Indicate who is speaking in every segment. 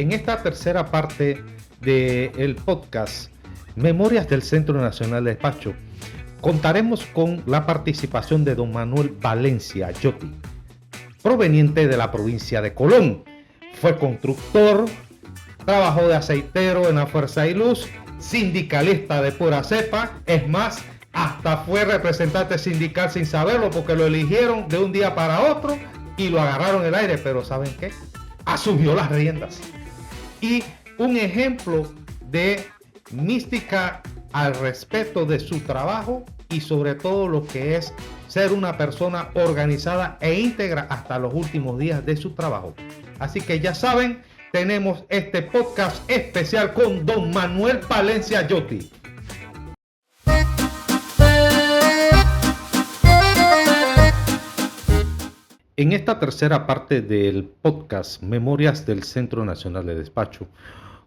Speaker 1: En esta tercera parte del podcast Memorias del Centro Nacional de Despacho, contaremos con la participación de don Manuel Valencia Yotti, proveniente de la provincia de Colón. Fue constructor, trabajó de aceitero en la Fuerza y Luz, sindicalista de pura cepa, es más, hasta fue representante sindical sin saberlo porque lo eligieron de un día para otro y lo agarraron en el aire, pero ¿saben qué? Asumió las riendas. Y un ejemplo de mística al respeto de su trabajo y sobre todo lo que es ser una persona organizada e íntegra hasta los últimos días de su trabajo. Así que ya saben, tenemos este podcast especial con don Manuel Valencia Yotti. En esta tercera parte del podcast Memorias del Centro Nacional de Despacho,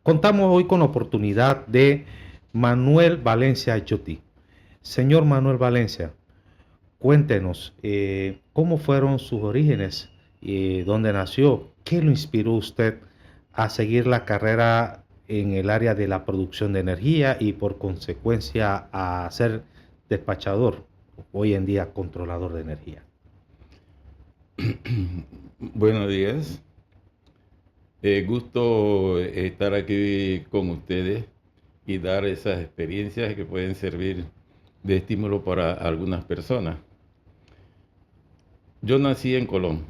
Speaker 1: contamos hoy con la oportunidad de Manuel Valencia Yotti. Señor Manuel Valencia, cuéntenos cómo fueron sus orígenes, dónde nació, qué lo inspiró usted a seguir la carrera en el área de la producción de energía y por consecuencia a ser despachador, hoy en día controlador de energía.
Speaker 2: Buenos días. Gusto estar aquí con ustedes y dar esas experiencias que pueden servir de estímulo para algunas personas. Yo nací en Colón.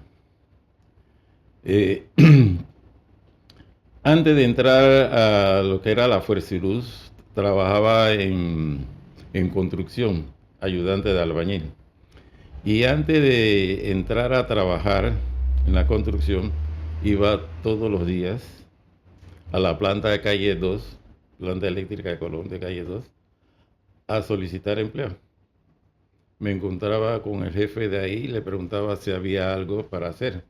Speaker 2: Antes de entrar a lo que era la Fuerza y Luz, trabajaba en construcción, ayudante de albañil. Y antes de entrar a trabajar en la construcción, iba todos los días a la planta de calle 2, planta eléctrica de Colón de calle 2, a solicitar empleo. Me encontraba con el jefe de ahí y le preguntaba si había algo para hacer.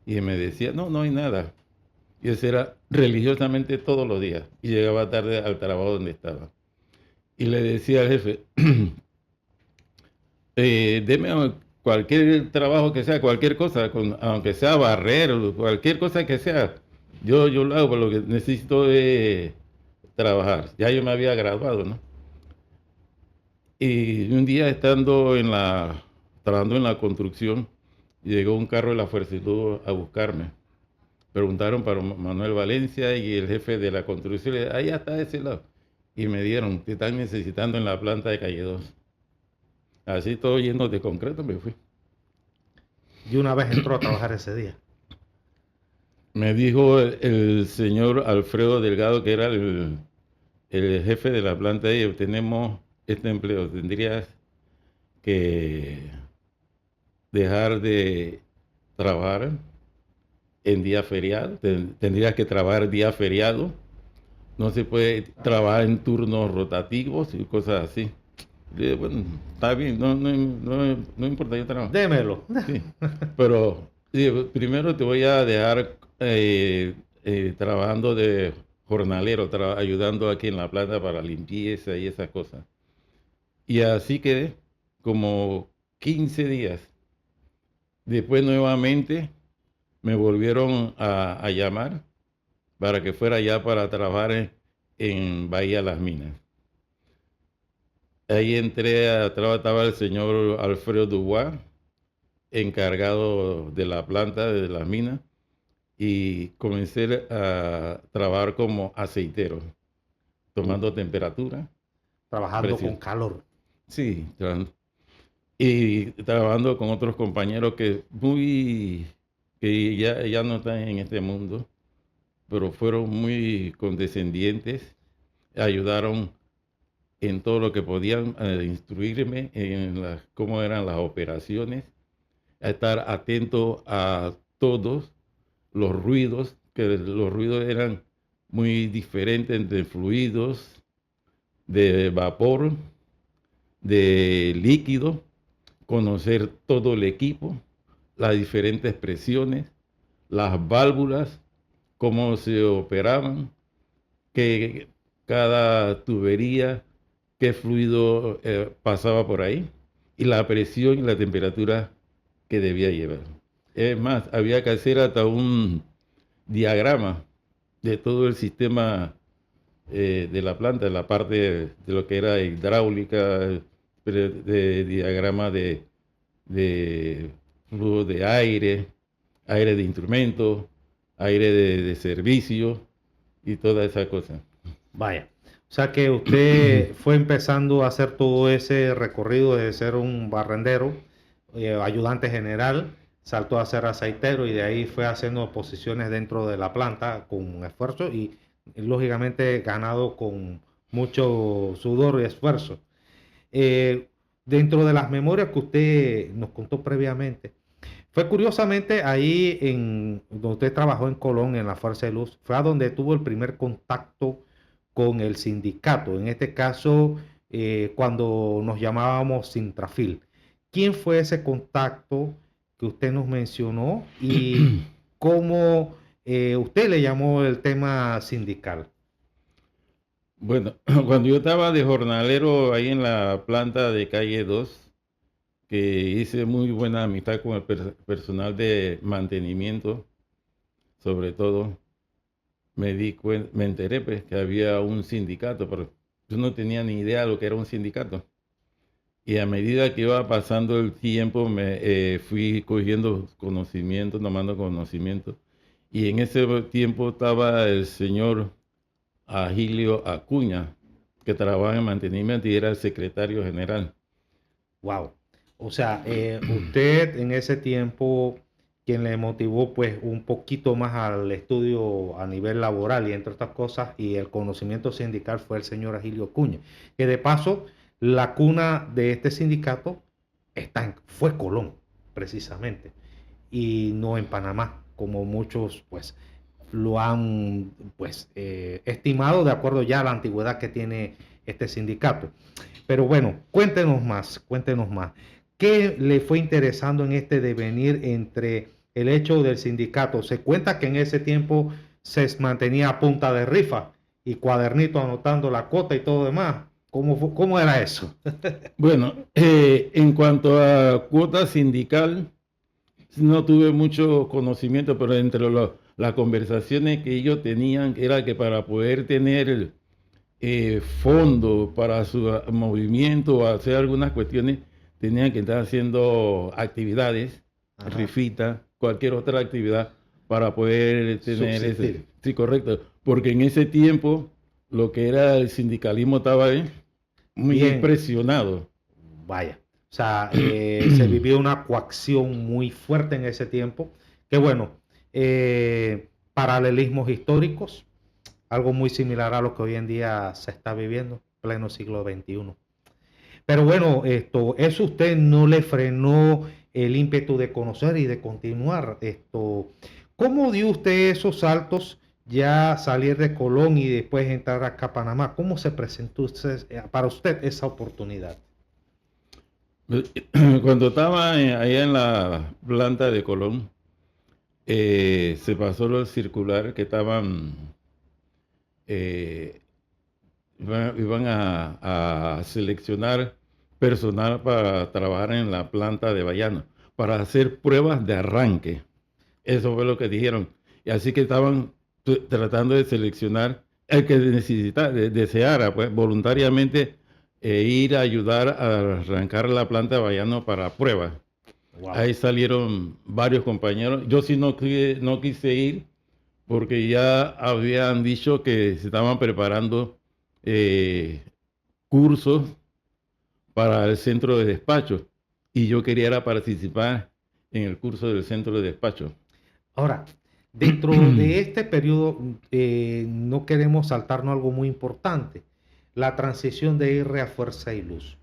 Speaker 2: Y me decía, no hay nada. Y eso era religiosamente todos los días. Y llegaba tarde al trabajo donde estaba. Y le decía al jefe, deme cualquier trabajo que sea, cualquier cosa, aunque sea barrer, cualquier cosa que sea, yo lo hago, por lo que necesito es trabajar. Ya yo me había graduado, ¿no? Y un día trabajando en la construcción, llegó un carro de la Fuerza y Luz a buscarme. Preguntaron para Manuel Valencia y el jefe de la construcción, le dije, ahí está de ese lado. Y me dieron, te están necesitando en la planta de calle 2. Así todo lleno de concreto me fui.
Speaker 1: Y una vez entró a trabajar ese día.
Speaker 2: Me dijo el señor Alfredo Delgado, que era el jefe de la planta, y tenemos este empleo, tendrías que dejar de trabajar en día feriado, tendrías que trabajar día feriado, no se puede trabajar en turnos rotativos y cosas así. Bueno, está bien, no importa, yo trabajo.
Speaker 1: Démelo.
Speaker 2: Sí, pero primero te voy a dejar trabajando de jornalero, ayudando aquí en la planta para limpieza y esas cosas. Y así quedé como 15 días. Después nuevamente me volvieron a llamar para que fuera allá para trabajar en Bahía Las Minas. Ahí entré a trabajar, estaba el señor Alfredo Dubois, encargado de la planta de las minas, y comencé a trabajar como aceitero, tomando temperatura.
Speaker 1: Trabajando con calor.
Speaker 2: Sí, y trabajando con otros compañeros que ya no están en este mundo, pero fueron muy condescendientes, ayudaron en todo lo que podían, instruirme en cómo eran las operaciones, a estar atento a todos los ruidos, que los ruidos eran muy diferentes entre fluidos, de vapor, de líquido, conocer todo el equipo, las diferentes presiones, las válvulas, cómo se operaban, que cada tubería, qué fluido pasaba por ahí, y la presión y la temperatura que debía llevar. Es más, había que hacer hasta un diagrama de todo el sistema de la planta, la parte de lo que era hidráulica, de diagrama de flujo de aire, aire de instrumentos, aire de servicio y toda esa cosa.
Speaker 1: Vaya. O sea que usted fue empezando a hacer todo ese recorrido de ser un barrendero, ayudante general, saltó a ser aceitero y de ahí fue haciendo posiciones dentro de la planta con esfuerzo y lógicamente ganado con mucho sudor y esfuerzo. Eh, Dentro de las memorias que usted nos contó previamente, fue curiosamente ahí en donde usted trabajó en Colón, en la Fuerza de Luz, fue a donde tuvo el primer contacto con el sindicato, en este caso cuando nos llamábamos Sintrafil. ¿Quién fue ese contacto que usted nos mencionó y cómo usted le llamó el tema sindical?
Speaker 2: Bueno, cuando yo estaba de jornalero ahí en la planta de calle 2, que hice muy buena amistad con el personal de mantenimiento, sobre todo, me enteré pues, que había un sindicato, pero yo no tenía ni idea de lo que era un sindicato. Y a medida que iba pasando el tiempo, me fui cogiendo conocimiento, tomando conocimiento. Y en ese tiempo estaba el señor Agilio Acuña, que trabaja en mantenimiento y era el secretario general.
Speaker 1: Wow. O sea, usted en ese tiempo, quien le motivó pues un poquito más al estudio a nivel laboral y entre otras cosas, y el conocimiento sindical fue el señor Agilio Cuña, que de paso, la cuna de este sindicato fue Colón, precisamente, y no en Panamá, como muchos pues lo han pues estimado de acuerdo ya a la antigüedad que tiene este sindicato. Pero bueno, cuéntenos más, cuéntenos más. ¿Qué le fue interesando en este devenir entre el hecho del sindicato? Se cuenta que en ese tiempo se mantenía a punta de rifa y cuadernito anotando la cuota y todo demás. ¿Cómo era eso?
Speaker 2: Bueno, en cuanto a cuota sindical, no tuve mucho conocimiento, pero entre las conversaciones que ellos tenían era que para poder tener fondo para su movimiento o hacer algunas cuestiones, tenían que estar haciendo actividades,
Speaker 1: Ajá.
Speaker 2: rifita, cualquier otra actividad para poder tener ese.
Speaker 1: Subsistir.
Speaker 2: Sí, correcto. Porque en ese tiempo lo que era el sindicalismo estaba muy
Speaker 1: Bien,
Speaker 2: presionado.
Speaker 1: vaya. O sea, se vivió una coacción muy fuerte en ese tiempo. Que bueno, paralelismos históricos, algo muy similar a lo que hoy en día se está viviendo, pleno siglo XXI. Pero bueno, eso usted no le frenó el ímpetu de conocer y de continuar. ¿Cómo dio usted esos saltos ya salir de Colón y después entrar acá a Panamá? ¿Cómo se presentó para usted esa oportunidad?
Speaker 2: Cuando estaba allá en la planta de Colón, se pasó lo circular que estaban, eh, iban a seleccionar personal para trabajar en la planta de Bayano, para hacer pruebas de arranque. Eso fue lo que dijeron. Y así que estaban tratando de seleccionar el que deseara, pues, voluntariamente ir a ayudar a arrancar la planta de Bayano para pruebas.
Speaker 1: Wow.
Speaker 2: Ahí salieron varios compañeros. Yo sí no quise ir porque ya habían dicho que se estaban preparando cursos para el centro de despacho y yo quería participar en el curso del centro de despacho.
Speaker 1: Ahora, dentro de este periodo, no queremos saltarnos algo muy importante, la transición de IRRE a Fuerza y Luz.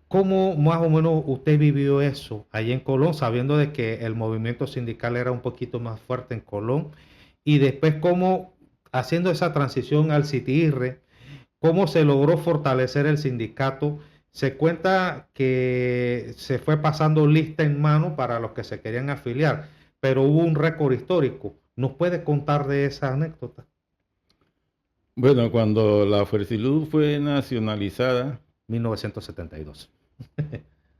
Speaker 1: ¿Cómo más o menos usted vivió eso allá en Colón, sabiendo de que el movimiento sindical era un poquito más fuerte en Colón? Y después, ¿cómo haciendo esa transición al CITIRRE, cómo se logró fortalecer el sindicato? Se cuenta que se fue pasando lista en mano para los que se querían afiliar, pero hubo un récord histórico. ¿Nos puede contar de esa anécdota?
Speaker 2: Bueno, cuando la Fuerciluz fue nacionalizada,
Speaker 1: 1972.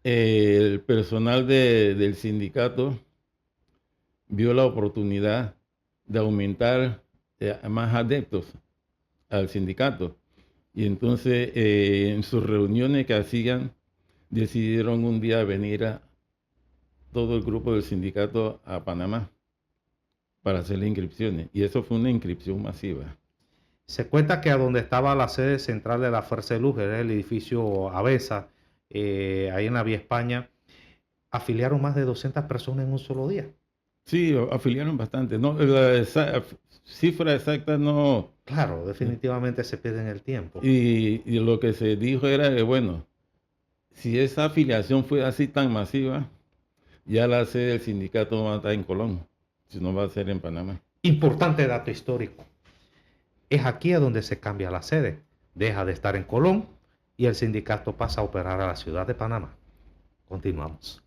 Speaker 2: el personal del sindicato vio la oportunidad de aumentar más adeptos al sindicato. Y entonces en sus reuniones que hacían, decidieron un día venir a todo el grupo del sindicato a Panamá para hacer las inscripciones. Y eso fue una inscripción masiva.
Speaker 1: Se cuenta que a donde estaba la sede central de la Fuerza de Luz, era el edificio Avesa, ahí en la Vía España, afiliaron más de 200 personas en un solo día.
Speaker 2: Sí, afiliaron bastante. No, la cifra exacta no.
Speaker 1: Claro, definitivamente se pierde en el tiempo.
Speaker 2: Y lo que se dijo era que, bueno, si esa afiliación fue así tan masiva, ya la sede del sindicato no va a estar en Colón, sino va a ser en Panamá.
Speaker 1: Importante dato histórico. Es aquí a donde se cambia la sede. Deja de estar en Colón y el sindicato pasa a operar a la ciudad de Panamá. Continuamos.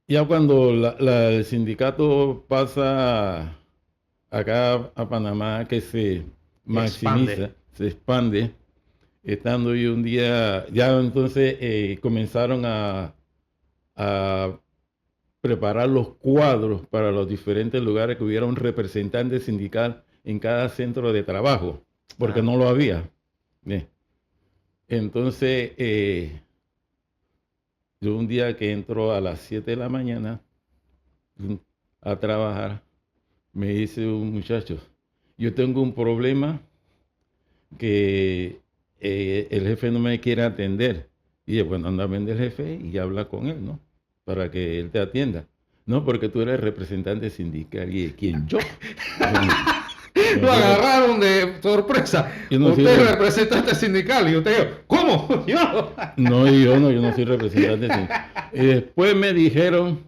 Speaker 2: Ya cuando el sindicato pasa acá a Panamá, que se maximiza, se expande, estando yo un día, ya entonces comenzaron a preparar los cuadros para los diferentes lugares que hubiera un representante sindical en cada centro de trabajo, porque no lo había. Entonces, yo un día que entro a las 7 de la mañana a trabajar, me dice un muchacho, yo tengo un problema que el jefe no me quiere atender. Y yo, bueno, anda a ver el jefe y habla con él, ¿no? Para que él te atienda. No, porque tú eres representante sindical. ¿Y quién? Yo.
Speaker 1: Lo agarraron de sorpresa. Usted es representante sindical. Y usted dijo, ¿cómo? ¿Yo?
Speaker 2: No, yo no soy representante sindical. Y después me dijeron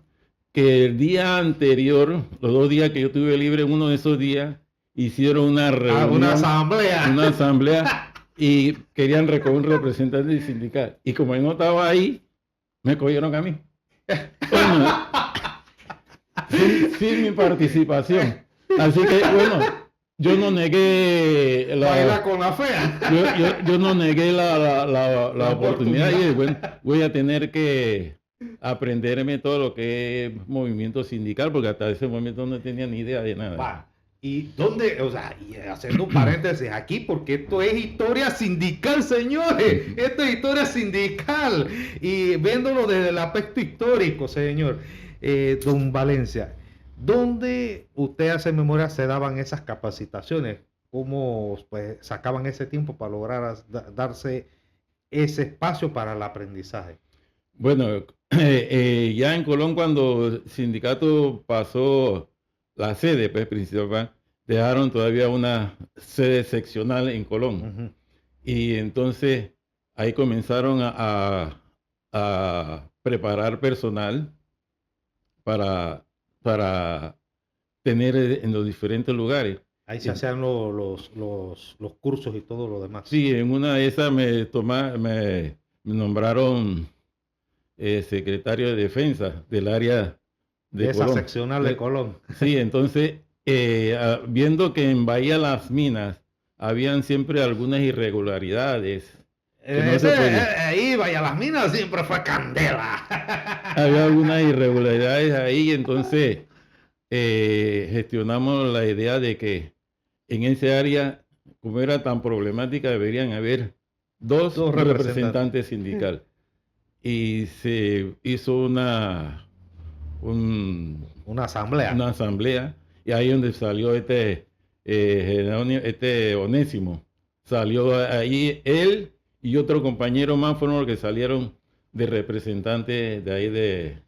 Speaker 2: que el día anterior, los 2 días que yo tuve libre, en uno de esos días, hicieron una reunión.
Speaker 1: Una asamblea.
Speaker 2: Una asamblea y querían recoger un representante sindical. Y como yo no estaba ahí, me cogieron a mí. Bueno, sin mi participación. Así que, bueno, yo no negué
Speaker 1: Baila con la fea.
Speaker 2: Yo no negué la oportunidad y bueno, voy a tener que aprenderme todo lo que es movimiento sindical, porque hasta ese momento no tenía ni idea de nada.
Speaker 1: Va. ¿Y dónde? O sea, y haciendo un paréntesis aquí, porque esto es historia sindical, señores. Esto es historia sindical. Y viéndolo desde el aspecto histórico, señor. Don Valencia, ¿dónde usted hace memoria se daban esas capacitaciones? ¿Cómo pues, sacaban ese tiempo para lograr darse ese espacio para el aprendizaje?
Speaker 2: Bueno, ya en Colón, cuando el sindicato pasó la sede pues, principal, dejaron todavía una sede seccional en Colón. Y entonces ahí comenzaron a preparar personal para tener en los diferentes lugares.
Speaker 1: Ahí se hacían los cursos y todo lo demás.
Speaker 2: Sí, en una de esas me nombraron secretario de defensa del área de
Speaker 1: esa
Speaker 2: Colón.
Speaker 1: Seccional de Colón.
Speaker 2: Sí, entonces, viendo que en Bahía Las Minas habían siempre algunas irregularidades.
Speaker 1: Ahí Bahía Las Minas siempre fue candela.
Speaker 2: Había algunas irregularidades ahí, entonces gestionamos la idea de que en ese área, como era tan problemática, deberían haber dos representantes sindicales. Y se hizo una
Speaker 1: asamblea.
Speaker 2: Una asamblea, y ahí donde salió Onésimo. Salió ahí él y otro compañero más fueron los que salieron de representantes de ahí de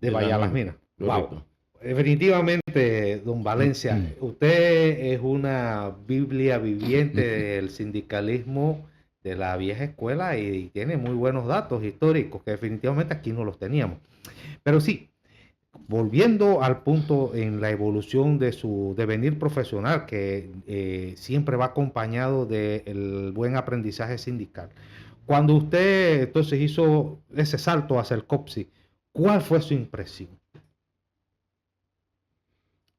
Speaker 1: Bahía Las Minas. Wow. Definitivamente, don Valencia, usted es una Biblia viviente del sindicalismo de la vieja escuela y tiene muy buenos datos históricos que definitivamente aquí no los teníamos. Pero sí, volviendo al punto en la evolución de su devenir profesional, que siempre va acompañado del buen aprendizaje sindical. Cuando usted entonces hizo ese salto hacia el COPSI, ¿cuál fue su impresión?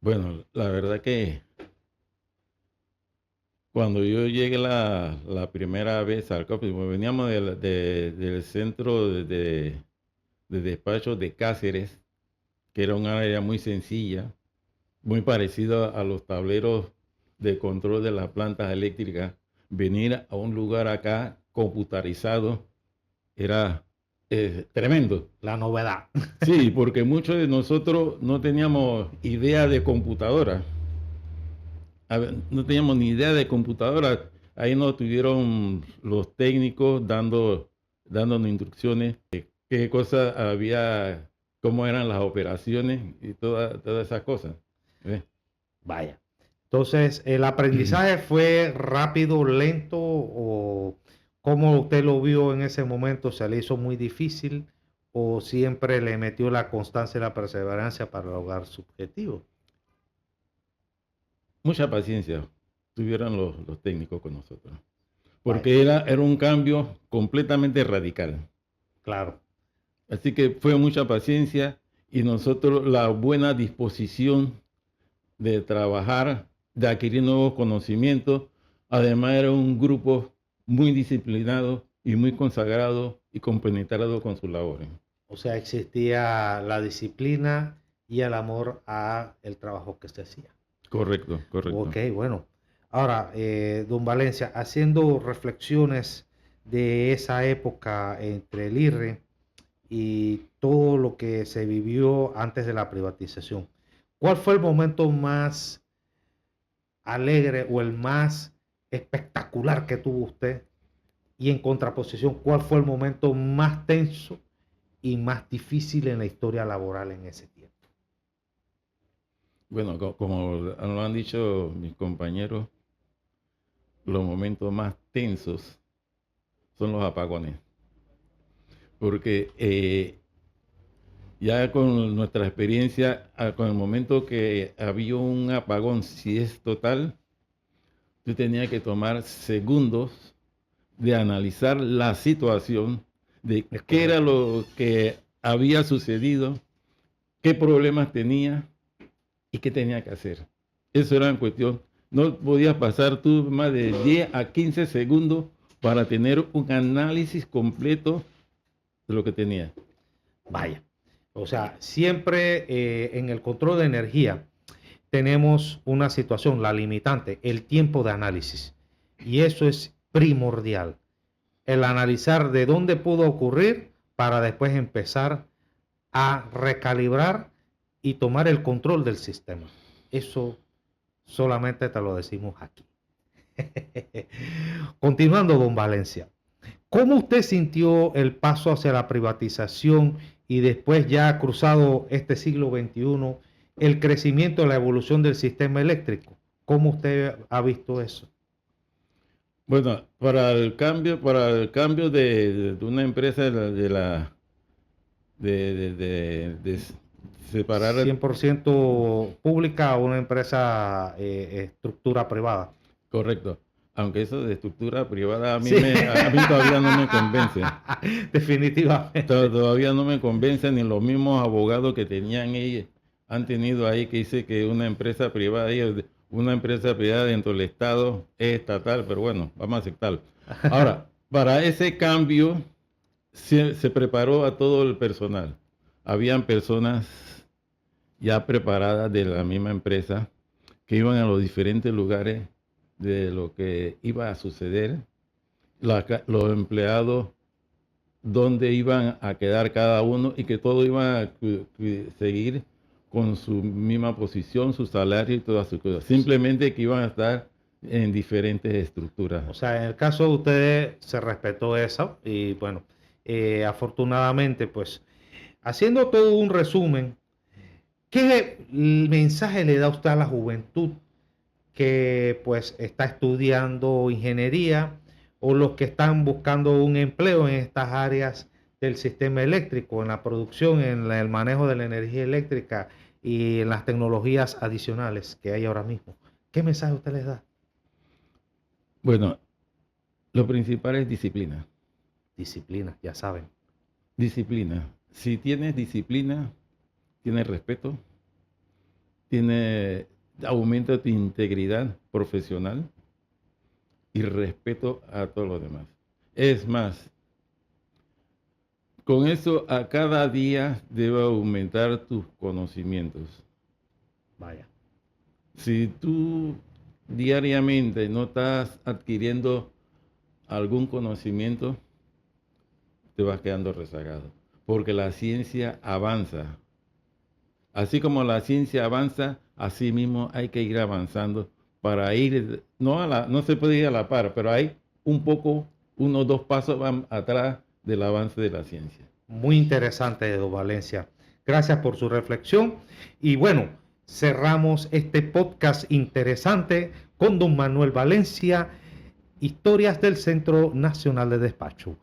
Speaker 2: Bueno, la verdad que cuando yo llegué la primera vez al COPSI, veníamos del centro de despacho de Cáceres, que era un área muy sencilla, muy parecido a los tableros de control de las plantas eléctricas. Venir a un lugar acá computarizado era tremendo.
Speaker 1: La novedad.
Speaker 2: Sí, porque muchos de nosotros no teníamos idea de computadora. No teníamos ni idea de computadora. Ahí nos tuvieron los técnicos dándonos instrucciones de qué cosas había, cómo eran las operaciones y todas esas cosas. ¿Ves?
Speaker 1: Vaya. Entonces, ¿el aprendizaje fue rápido, lento o cómo usted lo vio en ese momento? ¿Se le hizo muy difícil o siempre le metió la constancia y la perseverancia para lograr su objetivo?
Speaker 2: Mucha paciencia tuvieron los técnicos con nosotros,
Speaker 1: Vaya,
Speaker 2: porque era un cambio completamente radical.
Speaker 1: claro.
Speaker 2: Así que fue mucha paciencia y nosotros la buena disposición de trabajar, de adquirir nuevos conocimientos. Además era un grupo muy disciplinado y muy consagrado y compenetrado con sus labores.
Speaker 1: O sea, existía la disciplina y el amor a el trabajo que se hacía.
Speaker 2: Correcto, correcto.
Speaker 1: Ok, bueno. Ahora, don Valencia, haciendo reflexiones de esa época entre el IRRE y todo lo que se vivió antes de la privatización, ¿cuál fue el momento más alegre o el más espectacular que tuvo usted? Y en contraposición, ¿cuál fue el momento más tenso y más difícil en la historia laboral en ese tiempo?
Speaker 2: Bueno, como lo han dicho mis compañeros, los momentos más tensos son los apagones. Porque ya con nuestra experiencia, con el momento que había un apagón, si es total, tú tenías que tomar segundos de analizar la situación, de
Speaker 1: Es
Speaker 2: qué era
Speaker 1: correcto.
Speaker 2: lo que había sucedido, qué problemas tenía y qué tenía que hacer. Eso era en cuestión. No podías pasar tú más de 10 a 15 segundos para tener un análisis completo de lo que tenía.
Speaker 1: Vaya. O sea, siempre en el control de energía tenemos una situación, la limitante, el tiempo de análisis. Y eso es primordial. El analizar de dónde pudo ocurrir para después empezar a recalibrar y tomar el control del sistema. Eso solamente te lo decimos aquí. Continuando, don Valencia, ¿cómo usted sintió el paso hacia la privatización y después ya cruzado este siglo XXI, el crecimiento, la evolución del sistema eléctrico? ¿Cómo usted ha visto eso?
Speaker 2: Bueno, para el cambio de una empresa de separar,
Speaker 1: 100% pública o una empresa estructura privada.
Speaker 2: correcto. Aunque eso de estructura privada
Speaker 1: Sí,
Speaker 2: a mí todavía no me convence.
Speaker 1: definitivamente.
Speaker 2: Todavía no me convence ni los mismos abogados que tenían ellos, han tenido ahí que dice que una empresa privada dentro del Estado es estatal, pero bueno, vamos a aceptarlo. Ahora, para ese cambio se preparó a todo el personal. Habían personas ya preparadas de la misma empresa que iban a los diferentes lugares de lo que iba a suceder. Los empleados dónde iban a quedar cada uno y que todo iba a seguir con su misma posición, su salario y todas sus cosas. Simplemente que iban a estar en diferentes estructuras.
Speaker 1: O sea, en el caso de ustedes se respetó eso y bueno, afortunadamente, pues, haciendo todo un resumen, ¿qué mensaje le da usted a la juventud que pues está estudiando ingeniería o los que están buscando un empleo en estas áreas del sistema eléctrico, en la producción, en el manejo de la energía eléctrica y en las tecnologías adicionales que hay ahora mismo? ¿Qué mensaje usted les da?
Speaker 2: Bueno, lo principal es disciplina.
Speaker 1: Disciplina, ya saben.
Speaker 2: Disciplina. Si tienes disciplina, tienes respeto, aumenta tu integridad profesional y respeto a todos los demás. Es más, con eso a cada día debe aumentar tus conocimientos.
Speaker 1: Vaya.
Speaker 2: Si tú diariamente no estás adquiriendo algún conocimiento, te vas quedando rezagado, porque la ciencia avanza. Así como la ciencia avanza, así mismo hay que ir avanzando para ir, no se puede ir a la par, pero hay unos 2 pasos van atrás del avance de la ciencia.
Speaker 1: Muy interesante, don Valencia. Gracias por su reflexión. Y bueno, cerramos este podcast interesante con don Manuel Valencia, Historias del Centro Nacional de Despacho.